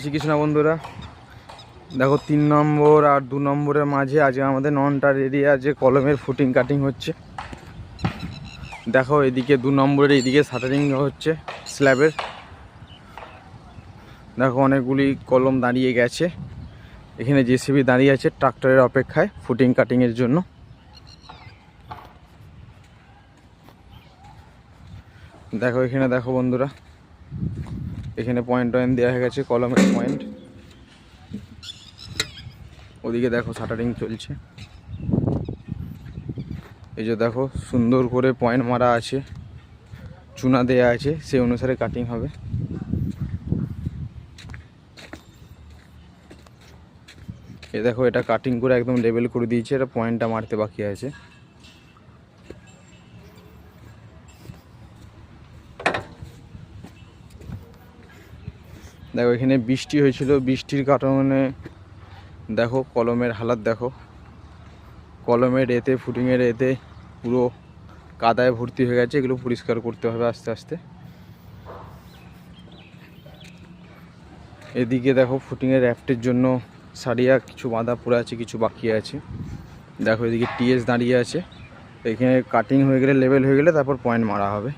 শ্রীকৃষ্ণ বন্ধুরা, দেখো 3 নম্বর আর 2 নম্বরের মাঝে আজকে আমাদের ননটার এরিয়া যে কলমের ফুটিং কাটিং হচ্ছে। দেখো এদিকে 2 নম্বরের এদিকে শাটারিং হচ্ছে স্ল্যাবের। দেখো অনেকগুলি কলম দাঁড়িয়ে গেছে, এখানে জেসিবি দাঁড়িয়ে আছে ট্রাক্টরের অপেক্ষায় ফুটিং কাটিংয়ের জন্য। দেখো এখানে দেখো বন্ধুরা, এখানে পয়েন্ট দেওয়া হয়ে গেছে, কলমের পয়েন্ট। ওদিকে দেখো শাটারিং চলছে। এই যে দেখো সুন্দর করে পয়েন্ট মারা আছে, চুনা দেয়া আছে, সেই অনুসারে কাটিং হবে। এই দেখো এটা কাটিং করে একদম লেভেল করে দিয়েছে, এটা পয়েন্টটা মারতে বাকি আছে। দেখো এখানে বৃষ্টি হয়েছিল, বৃষ্টির কারণে দেখো কলমের হালাত দেখো, কলমের এতে ফুটিংয়ের এতে পুরো কাদায় ভর্তি হয়ে গেছে। এগুলো পরিষ্কার করতে হবে আস্তে আস্তে। এদিকে দেখো ফুটিংয়ের র্যাফটের জন্য সারিয়া কিছু বাঁধা পড়ে আছে, কিছু বাকি আছে। দেখো এদিকে টিএস দাঁড়িয়ে আছে, এখানে কাটিং হয়ে গেলে লেভেল হয়ে গেলে তারপর পয়েন্ট মারা হবে।